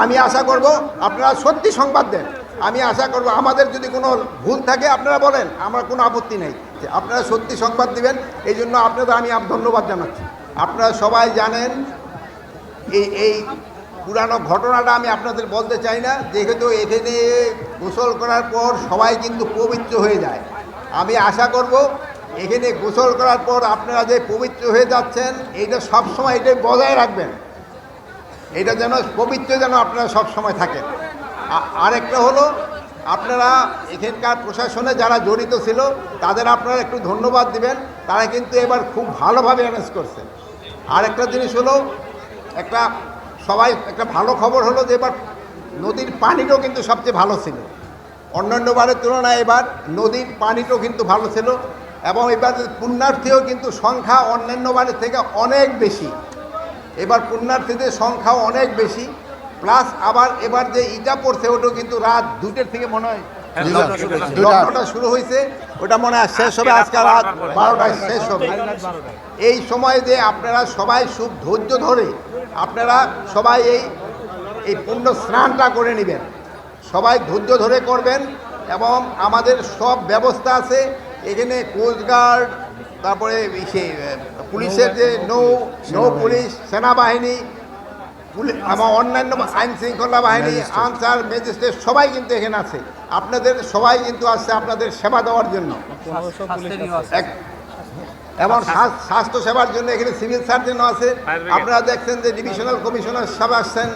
আমি আশা করব আপনারা সত্যি সংবাদ দেন। আমি আশা করব আমাদের যদি কোনো ভুল থাকে আপনারা বলেন, আমার কোনো আপত্তি নেই। আপনারা সত্যি সংবাদ দিবেন, এই জন্য আপনাদের আমি ধন্যবাদ জানাচ্ছি। আপনারা সবাই জানেন এই পুরানো ঘটনাটা আমি আপনাদের বলতে চাই না, যেহেতু এখানে গোসল করার পর সবাই কিন্তু পবিত্র হয়ে যায়। আমি আশা করব এখানে গোসল করার পর আপনারা যে পবিত্র হয়ে যাচ্ছেন এইটা সবসময় এটাই বজায় রাখবেন, এটা যেন পবিত্র যেন আপনারা সবসময় থাকেন। আরেকটা হলো আপনারা এখানকার প্রশাসনে যারা জড়িত ছিল তাদের আপনারা একটু ধন্যবাদ দিবেন, তারা কিন্তু এবার খুব ভালোভাবে অ্যারেঞ্জ করছে। আরেকটা জিনিস হলো একটা ভালো খবর হলো যে এবার নদীর পানিটাও কিন্তু সবচেয়ে ভালো ছিল, অন্যান্য বারের তুলনায় এবার নদীর পানিটাও কিন্তু ভালো ছিল, এবং এবার পুণ্যার্থীও কিন্তু সংখ্যা অন্যান্য বারের থেকে অনেক বেশি। এবার পুণ্যার্থীদের সংখ্যাও অনেক বেশি, প্লাস আবার এবার যে ইটা পড়ছে ওটাও কিন্তু রাত 2টার থেকে মনে হয় লগ্নটা শুরু হয়েছে, ওটা মনে হয় শেষ হবে আজকে রাত 12টায় শেষ হবে। এই সময় যে আপনারা সবাই খুব ধৈর্য ধরে আপনারা সবাই এই পুণ্য স্নানটা করে নেবেন, সবাই ধৈর্য ধরে করবেন। এবং আমাদের সব ব্যবস্থা আছে এখানে, কোস্টগার্ড, তারপরে পুলিশের যে নৌ পুলিশ, সেনাবাহিনী, আমার অন্যান্য আইন শৃঙ্খলা বাহিনী, আনসার, ম্যাজিস্ট্রেট সবাই কিন্তু এখানে আছে। আপনাদের সবাই কিন্তু আসছে আপনাদের সেবা দেওয়ার জন্য, এবং স্বাস্থ্য সেবার জন্য এখানে সিভিল সার্জনও আছে। আপনারা দেখছেন যে ডিভিশনাল কমিশনার সাহেব আসছেন,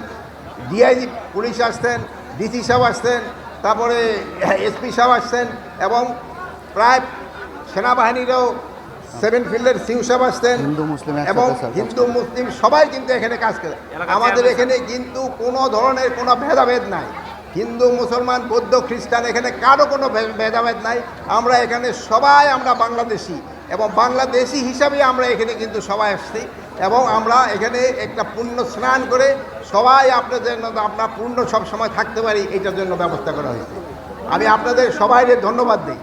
ডিআইজি পুলিশ আসছেন, ডিসি সাহেব আসছেন, তারপরে এসপি সাহেব আসছেন, এবং প্রায় সেনাবাহিনীরও 7 ফিল্ডের সিউ সাহেব আসছেন, এবং হিন্দু মুসলিম সবাই কিন্তু এখানে কাজ করে। আমাদের এখানে কিন্তু কোনো ধরনের কোনো ভেদাভেদ নাই, হিন্দু মুসলমান বৌদ্ধ খ্রিস্টান এখানে কারো কোনো ভেদাভেদ নাই। আমরা এখানে সবাই আমরা বাংলাদেশি, এবং বাংলাদেশি হিসাবে আমরা এখানে কিন্তু সবাই আসছি, এবং আমরা এখানে একটা পুণ্য স্নান করে সবাই আপনাদের আপনার পূর্ণ সব সময় থাকতে পারি, এটার জন্য ব্যবস্থা করা হয়েছে। আমি আপনাদের সবাইকে ধন্যবাদ দিই।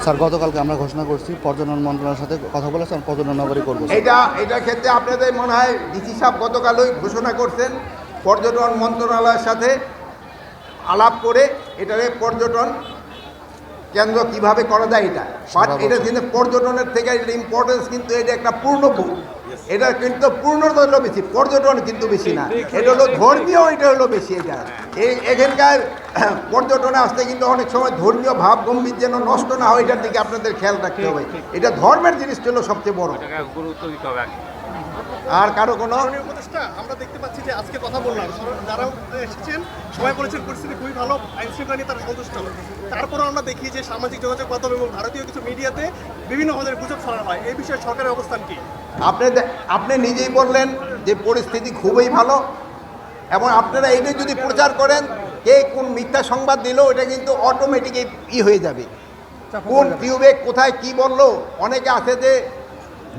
স্যার, গতকালকে আমরা ঘোষণা করছি পর্যটন মন্ত্রণালয়ের সাথে কথা বলেছেন, পর্যটন নগরী করবো। এটার ক্ষেত্রে আপনাদের মনে হয় ডিসি সাহেব গতকালই ঘোষণা করছেন, পর্যটন মন্ত্রণালয়ের সাথে আলাপ করে এটারে পর্যটন কেন্দ্র কিভাবে করা যায় এটা। বাট এটা কিন্তু পর্যটনের থেকে এটা ইম্পর্টেন্স, কিন্তু এটা একটা পূর্ণভূমি, এটা কিন্তু পূর্ণতা হলো বেশি, পর্যটন কিন্তু বেশি না, এটা হলো ধর্মীয়, এটা হলো বেশি। এটা এখানকার পর্যটনে আসতে কিন্তু অনেক সময় ধর্মীয় ভাব গম্ভীর যেন নষ্ট না হয়, এটার দিকে আপনাদের খেয়াল রাখতে হবে। এটা ধর্মের জিনিসটা হলো সবচেয়ে বড়। আর কারো কোনো আমরা দেখতে পাচ্ছি যে আজকে কথা বললাম, যারা এসেছেন সবাই বলেছেন পরিস্থিতি খুবই ভালো, আইন শৃঙ্খলা নিয়ে তারা সন্তুষ্ট। তারপরেও আমরা দেখি যে সামাজিক যোগাযোগ মাধ্যম এবং ভারতীয় কিছু মিডিয়াতে বিভিন্ন ধরনের গুজব ছড়ানো হয়, এই বিষয়ে সরকারের অবস্থান কি? আপনি নিজেই বললেন যে পরিস্থিতি খুবই ভালো, এবং আপনারা এইটা যদি প্রচার করেন কে কোন মিথ্যা সংবাদ দিল, এটা কিন্তু অটোমেটিক হয়ে যাবে। কোন টিউবে কোথায় কি বললো, অনেকে আছে যে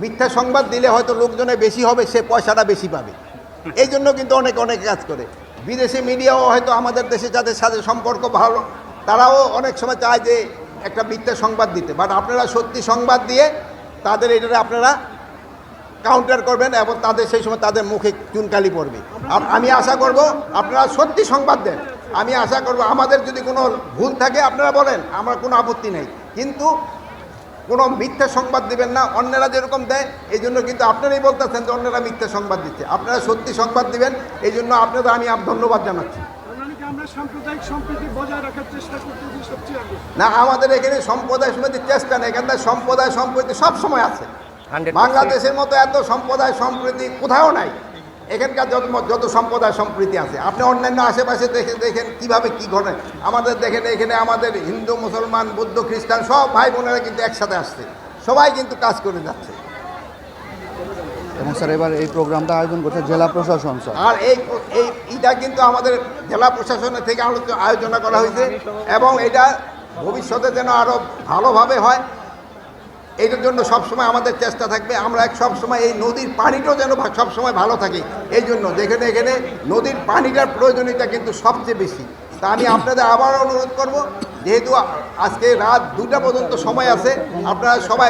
মিথ্যা সংবাদ দিলে হয়তো লোকজনে বেশি হবে, সে পয়সাটা বেশি পাবে, এই জন্য কিন্তু অনেকে কাজ করে। বিদেশি মিডিয়াও হয়তো আমাদের দেশে যাদের সাথে সম্পর্ক ভালো, তারাও অনেক সময় চায় যে একটা মিথ্যা সংবাদ দিতে, বাট আপনারা সত্যি সংবাদ দিয়ে তাদের এটারে আপনারা কাউন্টার করবেন, এবং তাদের সেই সময় তাদের মুখে চুনকালি পড়বে। আমি আশা করব আপনারা সত্যি সংবাদ দেন। আমি আশা করব আমাদের যদি কোনো ভুল থাকে আপনারা বলেন, আমার কোনো আপত্তি নেই, কিন্তু কোনো মিথ্যা সংবাদ দিবেন না। অন্যরা যেরকম দেয়, এই জন্য কিন্তু আপনারাই বলতেছেন যে অন্যরা মিথ্যা সংবাদ দিচ্ছে, আপনারা সত্যি সংবাদ দিবেন, এই জন্য আপনাদের আমি ধন্যবাদ জানাচ্ছি। না, আমাদের এখানে সম্প্রদায় সমিতির চেষ্টা নেই, এখানকার সম্প্রদায় সম্প্রীতি সবসময় আছে। বাংলাদেশের মতো এত সম্প্রদায় সম্প্রীতি কোথাও নাই, এখানকার যত সম্প্রদায় সম্প্রীতি আছে আপনি অন্যান্য আশেপাশে দেখেন কীভাবে কী ঘটে। আমাদের দেখেন এখানে আমাদের হিন্দু মুসলমান বৌদ্ধ খ্রিস্টান সব ভাই বোনেরা কিন্তু একসাথে আসছে, সবাই কিন্তু কাজ করে যাচ্ছে। এবং স্যার, এবার এই প্রোগ্রামটা আয়োজন করছে জেলা প্রশাসন, আর এইটা কিন্তু আমাদের জেলা প্রশাসনের থেকে আয়োজনা করা হয়েছে, এবং এটা ভবিষ্যতে যেন আরও ভালোভাবে হয়, এইটার জন্য সবসময় আমাদের চেষ্টা থাকবে। আমরা সবসময় এই নদীর পানিটাও যেন সবসময় ভালো থাকে, এই জন্য যেখানে এখানে নদীর পানিটার প্রয়োজনীয়তা কিন্তু সবচেয়ে বেশি। তা আমি আপনাদের আবার অনুরোধ করব যেহেতু আজকে রাত 2টা পর্যন্ত সময় আছে, আপনারা সবাই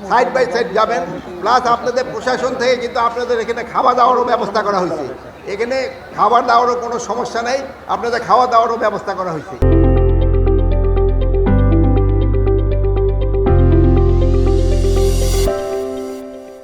সাইড বাই সাইড যাবেন। প্লাস আপনাদের প্রশাসন থেকে কিন্তু আপনাদের এখানে খাওয়া দাওয়ারও ব্যবস্থা করা হয়েছে। এখানে খাবার দাওয়ারও কোনো সমস্যা নেই, আপনাদের খাওয়া দাওয়ারও ব্যবস্থা করা হয়েছে।